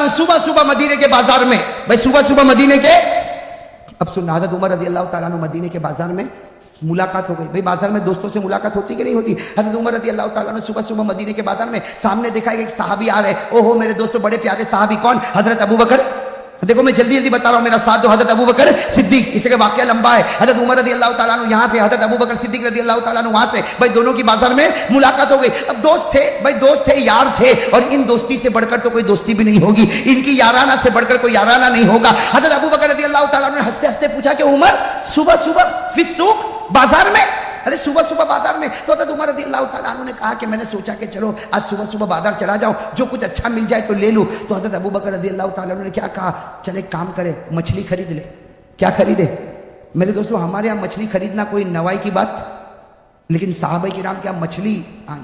عنہ صبح صبح مدینے کے بازار میں، بھائی صبح صبح مدینے کے، اب سننا، حضرت عمر رضی اللہ تعالیٰ عنہ مدینے کے بازار میں ملاقات ہو گئی. بھائی بازار میں دوستوں سے ملاقات ہوتی کہ نہیں ہوتی؟ حضرت عمر رضی اللہ تعالیٰ عنہ صبح صبح مدینے کے بازار میں سامنے دیکھا کہ ایک صحابی آ رہے. او ہو میرے دوستوں، بڑے پیارے صحابی، کون؟ حضرت ابو بکر. دیکھو میں جلدی جلدی بتا رہا ہوں، میرا ساتھ دو. حضرت ابو بکر صدیق، اس کا واقعہ لمبا ہے. حضرت عمر رضی اللہ تعالیٰ عنہ یہاں سے، حضرت ابو بکر صدیق رضی اللہ تعالیٰ عنہ وہاں سے. بھائی دونوں کی بازار میں ملاقات ہو گئی. اب دوست تھے، بھائی دوست تھے، یار تھے، اور ان دوستی سے بڑھ کر تو کوئی دوستی بھی نہیں ہوگی، ان کی یارانہ سے بڑھ کر کوئی یارانہ نہیں ہوگا. حضرت ابو بکر رضی اللہ تعالیٰ عنہ نے ہنستے ہنستے پوچھا کہ عمر صبح صبح فی السوق، بازار میں؟ ارے صبح صبح بازار میں؟ تو حضرت عمر رضی اللہ تعالیٰ عنہ نے کہا کہ میں نے سوچا کہ چلو آج صبح صبح بازار چلا جاؤں، جو کچھ اچھا مل جائے تو لے لوں. تو حضرت ابو بکر رضی اللہ تعالیٰ عنہ نے کیا کہا؟ چلے کام کرے، مچھلی خرید لے. کیا خریدے؟ میرے دوستوں ہمارے یہاں مچھلی خریدنا کوئی نوائی کی بات، لیکن صحابہ کرام کیا مچھلی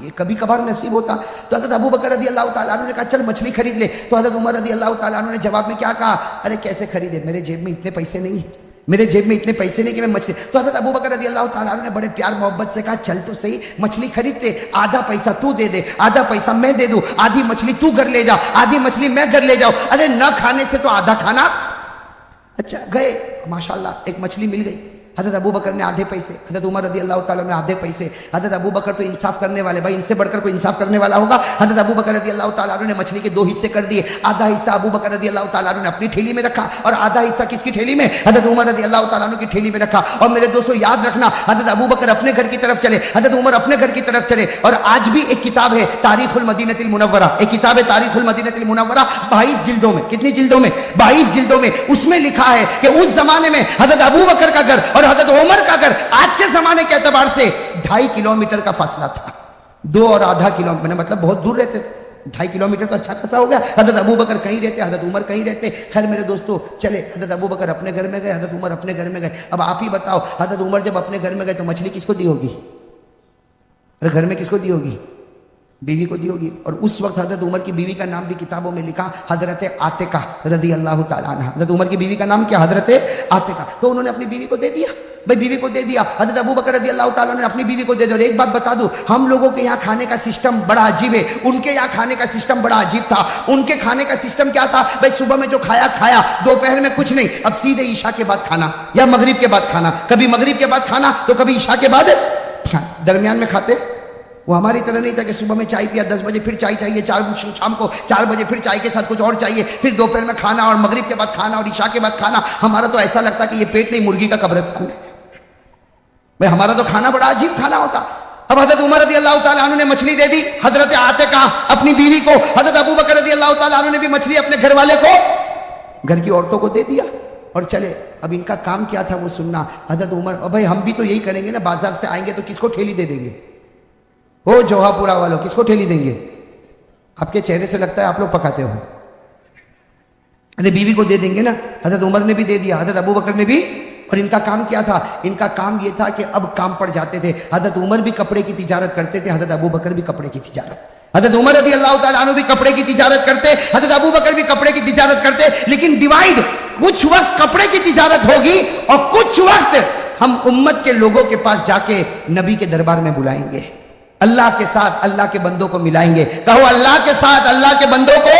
یہ کبھی کبھار نصیب ہوتا. تو حضرت ابو بکر رضی اللہ تعالیٰ عنہ نے کہا چل مچھلی خرید لے. تو حضرت عمر رضی اللہ تعالیٰ عنہ نے جواب میں کیا کہا؟ ارے کیسے خریدے، میرے جیب میں اتنے پیسے نہیں، میرے جیب میں اتنے پیسے نہیں کہ میں مچھلی. تو حضرت ابو بکر رضی اللہ تعالیٰ عنہ نے بڑے پیار محبت سے کہا چل تو صحیح، مچھلی خریدتے، آدھا پیسہ تو دے دے، آدھا پیسہ میں دے دوں، آدھی مچھلی تو گھر لے جا، آدھی مچھلی میں گھر لے جاؤ. ارے نہ کھانے سے تو آدھا کھانا. اچھا گئے، ماشاءاللہ ایک مچھلی مل گئی. حضرت ابو بکر نے آدھے پیسے، حضرت عمر رضی اللہ تعالیٰ نے آدھے پیسے. حضرت ابو بکر تو انصاف کرنے والے، بھائی ان سے بڑھ کر کوئی انصاف کرنے والا ہوگا؟ حضرت ابو بکر رضی اللہ تعالیٰ نے مچھلی کے دو حصے کر دیے. آدھا حصہ ابو بکر رضی اللہ تعالیٰ نے اپنی ٹھیلی میں رکھا، اور آدھا حصہ کس کی ٹھیلی میں؟ حضرت عمر رضی اللہ تعالیٰ کی ٹھیلی میں رکھا. اور میرے دوستوں یاد رکھنا، حضرت ابو بکر اپنے گھر کی طرف چلے، حضرت عمر اپنے گھر کی طرف چلے. اور آج بھی ایک کتاب ہے تاریخ المدینہ المنورہ، ایک کتاب ہے تاریخ المدینہ المنورہ، 22 جلدوں میں. کتنی جلدوں میں؟ 22 جلدوں میں. اس میں لکھا ہے کہ اس زمانے میں حضرت ابو بکر کا گھر اور حضرت عمر کا گھر آج کے زمانے کے اعتبار سے 2.5 کلومیٹر کا فاصلہ تھا. 2.5 کلومیٹر، مطلب بہت دور رہتے تھے. 2.5 کلومیٹر تو اچھا خاصا ہو گیا. حضرت ابو بکر کہیں رہتے، حضرت عمر کہیں رہتے. خیر میرے دوستو چلے، حضرت ابو بکر اپنے گھر میں گئے، حضرت عمر اپنے گھر میں گئے. اب آپ ہی بتاؤ، حضرت عمر جب اپنے گھر میں گئے تو مچھلی کس کو دی ہوگی؟ ارے گھر میں کس کو دی ہوگی؟ بیوی کو دی ہوگی. اور اس وقت حضرت عمر کی بیوی کا نام بھی کتابوں میں لکھا حضرت عاتقہ رضی اللہ تعالیٰ عنہ. حضرت عمر کی بیوی کا نام کیا؟ حضرت عاتقہ. تو انہوں نے اپنی بیوی کو دے دیا، بھائی بیوی کو دے دیا. حضرت ابو بکر رضی اللہ تعالیٰ نے اپنی بیوی کو دے دیا. اور ایک بات بتا دوں، ہم لوگوں کے یہاں کھانے کا سسٹم بڑا عجیب ہے، ان کے یہاں کھانے کا سسٹم بڑا عجیب تھا. ان کے کھانے کا سسٹم کیا تھا؟ بھائی صبح میں جو کھایا کھایا، دوپہر میں کچھ نہیں، اب سیدھے عشاء کے بعد کھانا یا مغرب کے بعد کھانا. کبھی مغرب کے بعد کھانا تو کبھی عشاء کے بعد کھانا. درمیان میں کھاتے وہ ہماری طرح نہیں تھا کہ صبح میں چائے پیا، 10 بجے پھر چائے چاہیے، شام کو 4 بجے پھر چائے کے ساتھ کچھ اور چاہیے، پھر دوپہر میں کھانا اور مغرب کے بعد کھانا اور عشاء کے بعد کھانا. ہمارا تو ایسا لگتا کہ یہ پیٹ نہیں مرغی کا قبرستان ہے. بھائی ہمارا تو کھانا بڑا عجیب کھانا ہوتا. اب حضرت عمر رضی اللہ تعالیٰ عنہ نے مچھلی دے دی حضرت عاتقہ اپنی بیوی کو. حضرت ابو بکر رضی اللہ تعالیٰ عنہ نے بھی مچھلی اپنے گھر والے کو، گھر کی عورتوں کو دے دیا. اور چلے اب ان کا کام کیا تھا وہ سننا. حضرت عمر، بھائی ہم بھی تو یہی کریں گے نا، بازار سے آئیں گے تو کس کو ٹھیلی دے دیں گے؟ وہ جوہا پورا والوں کس کو ٹھیلی دیں گے؟ آپ کے چہرے سے لگتا ہے آپ لوگ پکاتے ہو. ارے بیوی کو دے دیں گے نا. حضرت عمر نے بھی دے دیا، حضرت ابو بکر نے بھی. اور ان کا کام کیا تھا؟ ان کا کام یہ تھا کہ اب کام پڑ جاتے تھے. حضرت عمر بھی کپڑے کی تجارت کرتے تھے، حضرت ابو بکر بھی کپڑے کی تجارت. حضرت عمر رضی اللہ تعالیٰ عنہ بھی کپڑے کی تجارت کرتے، حضرت ابو بکر بھی کپڑے کی تجارت کرتے. لیکن ڈیوائیڈ، کچھ وقت کپڑے کی تجارت ہوگی اور کچھ وقت ہم امت کے لوگوں کے پاس جا کے نبی کے دربار میں بلائیں گے، اللہ کے ساتھ اللہ کے بندوں کو ملائیں گے. کہو اللہ کے ساتھ اللہ کے بندوں کو.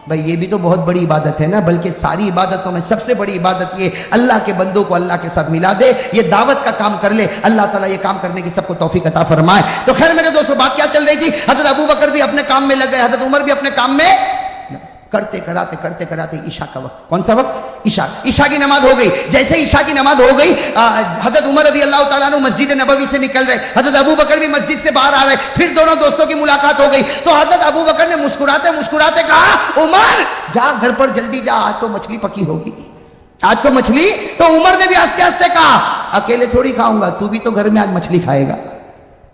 بھائی یہ بھی تو بہت بڑی عبادت ہے نا، بلکہ ساری عبادتوں میں سب سے بڑی عبادت یہ اللہ کے بندوں کو اللہ کے ساتھ ملا دے. یہ دعوت کا کام کر لے، اللہ تعالیٰ یہ کام کرنے کی سب کو توفیق عطا فرمائے. تو خیر میرے دوستو بات کیا چل رہی تھی؟ حضرت ابو بکر بھی اپنے کام میں لگ گئے، حضرت عمر بھی اپنے کام میں. کرتے کراتے عشاء کا وقت. کون سا وقت؟ عشاء کی نماز ہو گئی. جیسے عشاء کی نماز ہو گئی، حضرت عمر رضی اللہ تعالیٰ عنہ مسجد نبوی سے نکل رہے، حضرت ابو بکر بھی مسجد سے باہر آ رہے. پھر دونوں دوستوں کی ملاقات ہو گئی. تو حضرت ابو بکر نے مسکراتے کہا عمر جا گھر پر جلدی جا، آج تو مچھلی پکی ہوگی، آج تو مچھلی. تو عمر نے بھی ہنستے کہا اکیلے تھوڑی کھاؤں گا، تو بھی تو گھر میں آج مچھلی کھائے گا.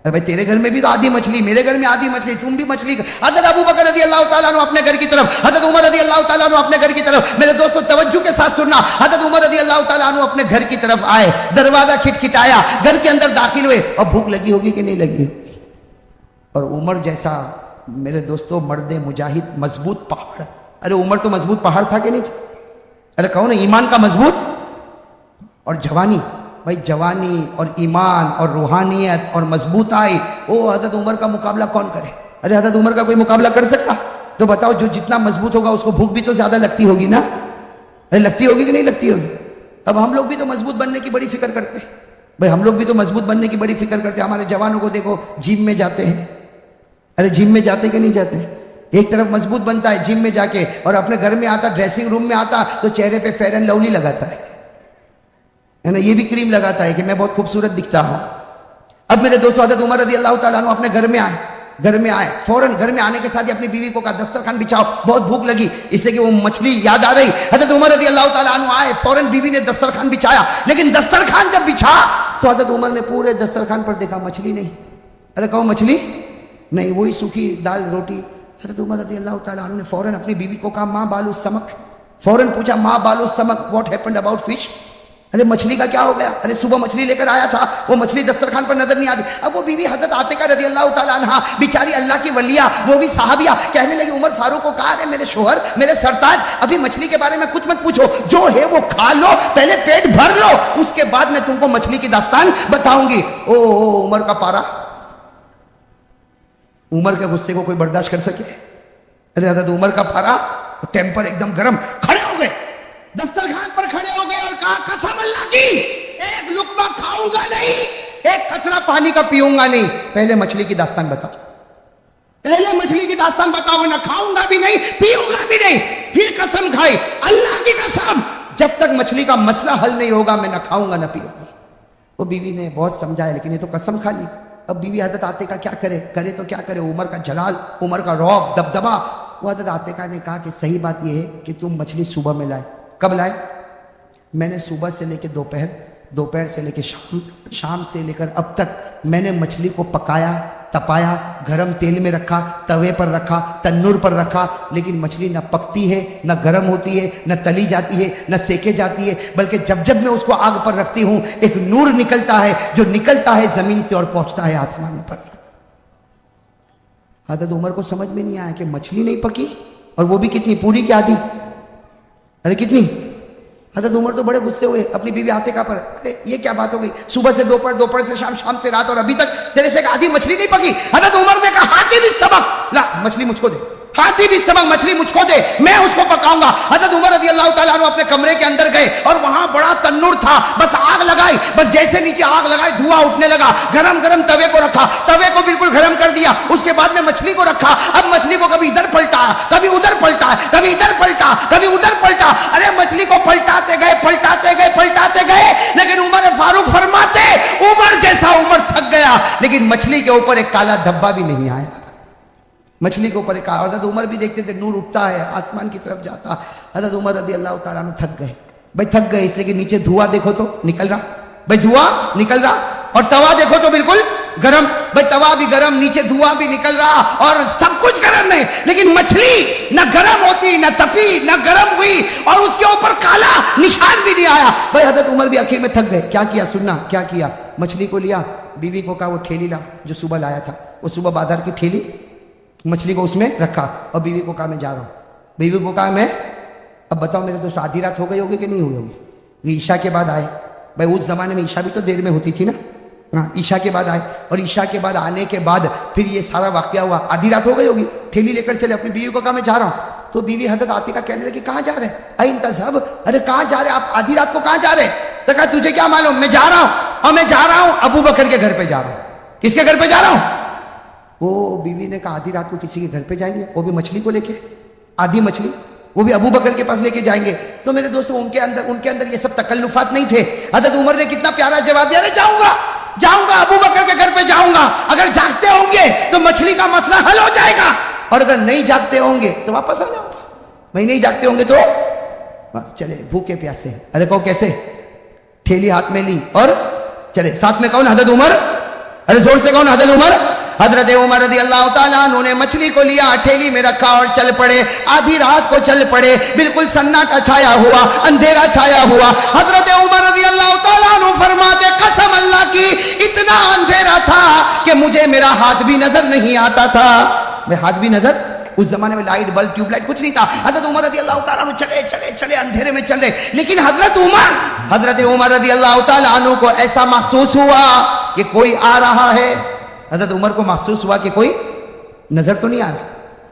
ارے بھائی تیرے گھر میں بھی تو آدھی مچھلی، میرے گھر میں آدھی مچھلی، تم بھی مچھلی. حضرت ابو بکر رضی اللہ تعالیٰ عنہ اپنے گھر کی طرف، حضرت عمر رضی اللہ تعالیٰ عنہ اپنے گھر کی طرف. میرے دوستو توجہ کے ساتھ سننا. حضرت عمر رضی اللہ تعالیٰ عنہ اپنے گھر کی طرف آئے، دروازہ کھٹکھٹایا، گھر کے اندر داخل ہوئے. اور بھوک لگی ہوگی کہ نہیں لگی؟ اور عمر جیسا میرے دوستو مرد مجاہد، مضبوط پہاڑ. ارے عمر تو مضبوط پہاڑ تھا کہ نہیں تھا؟ ارے کہو نا ایمان کا مضبوط. اور جوانی، بھائی جوانی اور ایمان اور روحانیت اور مضبوط آئی. او حضرت عمر کا مقابلہ کون کرے؟ ارے حضرت عمر کا کوئی مقابلہ کر سکتا؟ تو بتاؤ جو جتنا مضبوط ہوگا اس کو بھوک بھی تو زیادہ لگتی ہوگی نا؟ لگتی ہوگی کہ نہیں لگتی ہوگی؟ اب ہم لوگ بھی تو مضبوط بننے کی بڑی فکر کرتے ہیں بھائی، ہم لوگ بھی تو مضبوط بننے کی بڑی فکر کرتے ہیں. ہمارے جوانوں کو دیکھو جم میں جاتے ہیں. ارے جم میں جاتے کہ نہیں جاتے؟ ایک طرف مضبوط بنتا ہے جم میں جا کے، اور اپنے گھر میں آتا، ڈریسنگ روم میں آتا تو چہرے پہ فیئر اینڈ لولی لگاتا ہے نا، یہ بھی کریم لگاتا ہے کہ میں بہت خوبصورت دکھتا ہوں. اب میرے دوستو حضرت عمر رضی اللہ تعالیٰ عنہ اپنے گھر میں آئے، فوراً گھر میں آنے کے ساتھ ہی اپنی بیوی کو کہا دسترخوان بچھاؤ، بہت بھوک لگی، اس لیے کہ وہ مچھلی یاد آ رہی. حضرت عمر رضی اللہ تعالیٰ عنہ آئے، فوراً بیوی نے دسترخوان بچھایا، لیکن دسترخوان جب بچھا تو حضرت عمر نے پورے دسترخوان پر دیکھا مچھلی نہیں. ارے کہو مچھلی نہیں، وہی سوکھی دال روٹی. حضرت عمر رضی اللہ تعالیٰ عنہ نے فوراً اپنی بیوی کو کہا ماں بالو سمک، فوراً پوچھا ماں بالو سمک، واٹ ہیپنڈ اباؤٹ فش؟ ارے مچھلی کا کیا ہو گیا؟ ارے صبح مچھلی لے کر آیا تھا، وہ مچھلی دسترخوان پر نظر نہیں آتی. اب وہ بیوی حضرت عاتقہ رضی اللہ تعالیٰ عنہ بیچاری اللہ کی ولیہ، وہ بھی صحابیہ، کہنے لگی عمر فاروق کو کہا، ارے میرے شوہر، میرے سرتاج، ابھی مچھلی کے بارے میں کچھ مت پوچھو، جو ہے وہ کھا لو، پہلے پیٹ بھر لو، اس کے بعد میں تم کو مچھلی کی داستان بتاؤں گی. او عمر کا پارا، عمر کے غصے کو کوئی برداشت کر سکے؟ ارے حضرت عمر کا پارا، ٹیمپر ایک دم گرم، کھڑے ہو گئے، دسترخوان پر کھڑے ہو گئے اور کہا قسم اللہ کی ایک لقمہ کھاؤں گا نہیں، ایک قطرہ پانی کا پیوں گا نہیں، پہلے مچھلی کی داستان بتاؤ، پہلے مچھلی کی داستان بتاؤ، نہ کھاؤں گا بھی نہیں پیوں گا بھی نہیں. پھر قسم کھائی، اللہ کی قسم جب تک مچھلی کا مسئلہ حل نہیں ہوگا میں نہ کھاؤں گا نہ پیوں گا. وہ بیوی نے بہت سمجھایا لیکن یہ تو قسم کھا لی. اب بیوی حضرت عاتقہ کیا کرے تو کیا کرے؟ عمر کا جلال، عمر کا رعب، دبدبا. وہ حضرت عاتقہ نے کہا کہ صحیح بات یہ ہے کہ تم مچھلی صبح میں لائے. کب لائے؟ میں نے صبح سے لے کے دوپہر سے لے کے شام سے لے کر اب تک میں نے مچھلی کو پکایا، تپایا، گرم تیل میں رکھا، توے پر رکھا، تنور پر رکھا، لیکن مچھلی نہ پکتی ہے، نہ گرم ہوتی ہے، نہ تلی جاتی ہے، نہ سیکے جاتی ہے، بلکہ جب میں اس کو آگ پر رکھتی ہوں ایک نور نکلتا ہے جو نکلتا ہے زمین سے اور پہنچتا ہے آسمان پر. حضرت عمر کو سمجھ میں نہیں آیا کہ مچھلی نہیں پکی، اور وہ بھی کتنی، پوری کی آدھی. ارے کتنی؟ حضرت عمر تو بڑے غصے ہوئے اپنی بیوی عاتقہ پر. ارے یہ کیا بات ہو گئی؟ صبح سے دوپہر سے شام سے رات، اور ابھی تک تیرے سے ایک آدھی مچھلی نہیں پکی. حضرت عمر نے کہا ہاتھی بھی سبق لا، مچھلی مجھ کو دے، ہاتھی بھی سبق، مچھلی مجھ کو دے، میں اس کو پکاؤں گا. حضرت عمر رضی اللہ تعالیٰ عنہ اپنے کمرے کے اندر گئے اور وہاں بڑا تنور تھا، بس آگ لگائی، بس جیسے نیچے آگ لگائی دھواں اٹھنے لگا. گرم توے کو رکھا، توے کو بالکل گرم کر دیا، اس کے بعد میں مچھلی کو رکھا. اب مچھلی کو کبھی ادھر پلٹا، کبھی ادھر پلٹا، کبھی ادھر پلٹا، کبھی ادھر پلٹا. ارے مچھلی کو پلٹاتے گئے، لیکن عمر فاروق فرماتے عمر جیسا عمر تھک گیا لیکن مچھلی کے اوپر ایک کالا دھبا بھی نہیں آیا. مچھلی کے اوپر ایک حضرت عمر بھی دیکھتے تھے نور اٹھتا ہے، آسمان کی طرف جاتا. حضرت عمر رضی اللہ تعالیٰ عنہ تھک گئے اس لیے کہ نیچے دھواں دیکھو تو نکل رہا، اور توا دیکھو تو بالکل گرم. توا بھی گرم، نیچے دھواں بھی نکل رہا، اور سب کچھ گرم ہے، لیکن مچھلی نہ گرم ہوتی، نہ تپی، نہ گرم ہوئی، اور اس کے اوپر کالا نشان بھی نہیں آیا. حضرت عمر بھی آخر میں تھک گئے. کیا کیا؟ سننا کیا کیا. مچھلی کو لیا، بیوی کو کہا وہ ٹھیلی لا جو صبح لایا تھا، وہ صبح بازار کی ٹھیلی، مچھلی کو اس میں رکھا، اور بیوی کو کہا میں جا رہا ہوں. بیوی کو کہا میں، اب بتاؤ میرے دوست آدھی رات ہو گئی ہوگی کہ نہیں ہوئی ہوگی؟ عشاء کے بعد آئے. اس زمانے میں عشاء بھی تو دیر میں ہوتی تھی نا. عشاء کے بعد آئے، اور عشاء کے بعد آنے کے بعد پھر یہ سارا واقعہ ہوا. آدھی رات ہو گئی ہوگی، ٹھیلی لے کر چلے. اپنی بیوی کو کہا میں جا رہا ہوں. تو بیوی حضرت عاتقہ کہنے لگی کہاں جا رہے؟ این تذهب، ارے کہاں جا رہے آپ آدھی رات کو؟ کہاں جا رہے؟ تو کہا تجھے کیا معلوم، میں جا رہا ہوں، اور میں جا رہا ہوں ابو بکر کے گھر پہ جا رہا ہوں. کس کے گھر پہ جا رہا ہوں؟ وہ بیوی نے کہا آدھی رات کو کسی کے گھر پہ جائیں گے، وہ بھی مچھلی کو لے کے، آدھی مچھلی، وہ بھی ابو بکر کے پاس لے کے جائیں گے. تو میرے دوستو ان کے اندر یہ سب تکلفات نہیں تھے. حضرت عمر نے کتنا پیارا جواب دیا، جاؤں گا ابو بکر کے گھر پہ جاؤں گا، اگر جاگتے ہوں گے تو مچھلی کا مسئلہ حل ہو جائے گا، اور اگر نہیں جاگتے ہوں گے تو واپس آ جاؤں گا. بھائی نہیں جاگتے ہوں گے تو چلے بھوکے پیاسے. ارے کہو کیسے؟ ٹھیلی ہاتھ میں لی اور چلے. ساتھ میں کون؟ حضرت عمر. ارے زور سے کون؟ حضرت عمر. حضرت عمر رضی اللہ تعالیٰ عنہ نے مچھلی کو لیا، ٹھیلی میں رکھا اور چل پڑے. آدھی رات کو چل پڑے، بالکل سناٹا چھایا ہوا، اندھیرا چھایا ہوا. حضرت عمر رضی اللہ تعالیٰ عنہ فرماتے قسم اللہ کی اتنا اندھیرا تھا کہ مجھے میرا ہاتھ بھی نظر نہیں آتا تھا. میں ہاتھ بھی نظر، اس زمانے میں لائٹ بلب ٹیوب لائٹ کچھ نہیں تھا. حضرت عمر رضی اللہ تعالیٰ عنہ چلے اندھیرے میں چلے. لیکن حضرت عمر رضی اللہ تعالیٰ عنہ کو ایسا محسوس ہوا کہ کوئی آ رہا ہے. حضرت عمر کو محسوس ہوا کہ کوئی نظر تو نہیں آ رہا.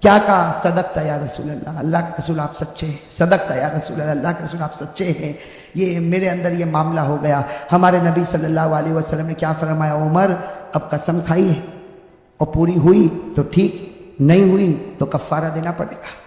کیا کہا؟ صدقتا یا رسول اللہ، اللہ کے رسول آپ سچے ہیں، صدقتا یا رسول اللہ، اللہ کے رسول آپ سچے ہیں، یہ میرے اندر یہ معاملہ ہو گیا۔ ہمارے نبی صلی اللہ علیہ وسلم نے کیا فرمایا؟ عمر اب قسم کھائی ہے اور پوری ہوئی تو ٹھیک، نہیں ہوئی تو کفارہ دینا پڑے گا۔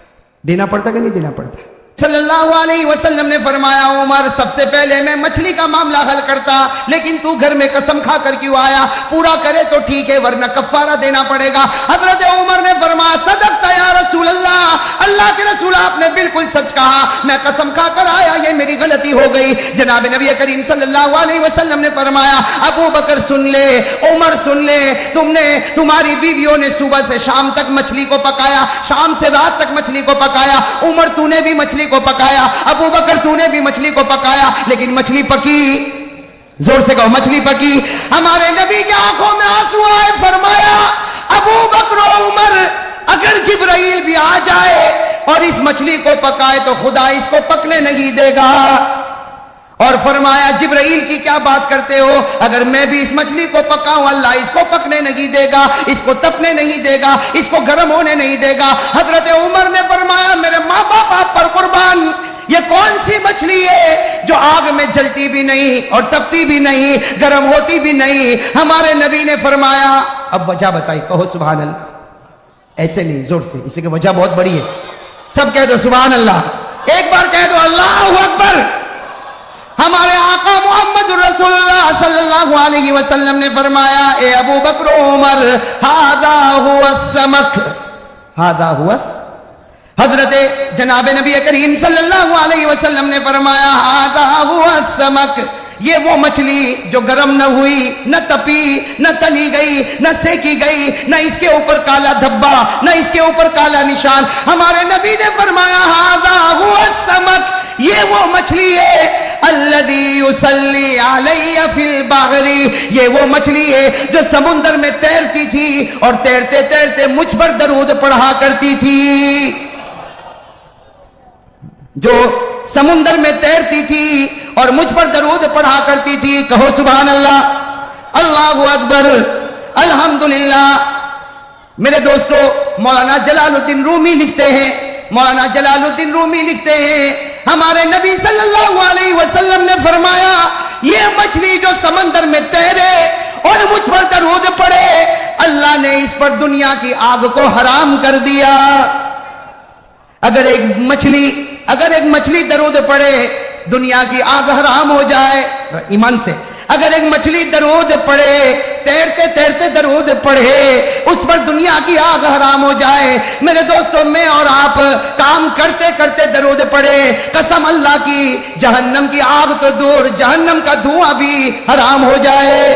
دینا پڑتا کہ نہیں دینا پڑتا؟ صلی اللہ علیہ وسلم نے فرمایا عمر سب سے پہلے میں مچھلی کا معاملہ حل کرتا، لیکن تو گھر میں قسم کھا کر کیوں آیا؟ پورا کرے تو ٹھیک ہے ورنہ کفارہ دینا پڑے گا۔ حضرت عمر نے فرمایا صدقتا یا رسول اللہ، اللہ کے رسول آپ نے بالکل سچ کہا، میں قسم کھا کر آیا، یہ میری غلطی ہو گئی۔ جناب نبی کریم صلی اللہ علیہ وسلم نے فرمایا ابو بکر سن لے، عمر سن لے، تمہاری بیویوں نے صبح سے شام تک مچھلی کو پکایا، شام سے رات تک مچھلی کو پکایا، عمر تو نے بھی مچھلی کو پکایا، ابو بکر تو نے بھی مچھلی کو پکایا، لیکن مچھلی پکی، زور سے کہو مچھلی پکی۔ ہمارے نبی کی آنکھوں میں آنسو آئے، فرمایا ابو بکر و عمر اگر جبرائیل بھی آ جائے اور اس مچھلی کو پکائے تو خدا اس کو پکنے نہیں دے گا۔ اور فرمایا جبرائیل کی کیا بات کرتے ہو، اگر میں بھی اس مچھلی کو پکاؤں اللہ اس کو پکنے نہیں دے گا، اس کو تپنے نہیں دے گا، اس کو گرم ہونے نہیں دے گا۔ حضرت عمر نے فرمایا میرے ماں باپ آپ پر قربان، یہ کون سی مچھلی ہے جو آگ میں جلتی بھی نہیں اور تپتی بھی نہیں، گرم ہوتی بھی نہیں؟ ہمارے نبی نے فرمایا اب وجہ بتائی، کہو سبحان اللہ، ایسے نہیں زور سے، اس کی وجہ بہت بڑی ہے، سب کہہ دو سبحان اللہ، ایک بار کہہ دو اللہ اکبر۔ ہمارے آقا محمد رسول اللہ صلی اللہ علیہ وسلم نے فرمایا اے ابو بکر و عمر ہذا هو السمک، ہذا هو حضرت جناب نبی کریم صلی اللہ علیہ وسلم نے فرمایا ہذا هو السمک، یہ وہ مچھلی جو گرم نہ ہوئی، نہ تپی، نہ تلی گئی، نہ سیکی گئی، نہ اس کے اوپر کالا دھبا، نہ اس کے اوپر کالا نشان۔ ہمارے نبی نے فرمایا ہذا هو السمک، یہ وہ مچھلی ہے الذی یصلی علی فی البحر، یہ وہ مچھلی ہے جو سمندر میں تیرتی تھی اور تیرتے تیرتے مجھ پر درود پڑھا کرتی تھی، جو سمندر میں تیرتی تھی اور مجھ پر درود پڑھا کرتی تھی، کہو سبحان اللہ، اللہ اکبر، الحمدللہ۔ میرے دوستو مولانا جلال الدین رومی لکھتے ہیں، مولانا جلال الدین رومی لکھتے ہیں ہمارے نبی صلی اللہ علیہ وسلم نے فرمایا یہ مچھلی جو سمندر میں تیرے اور مجھ پر درود پڑے اللہ نے اس پر دنیا کی آگ کو حرام کر دیا۔ اگر ایک مچھلی درود پڑے دنیا کی آگ حرام ہو جائے، ایمان سے اگر ایک مچھلی درود پڑے، تیرتے تیرتے درود پڑھے، اس پر دنیا کی آگ حرام ہو جائے، میرے دوستو میں اور آپ کام کرتے کرتے درود پڑھے، قسم اللہ کی جہنم کی آگ تو دور، جہنم کا دھواں بھی حرام ہو جائے۔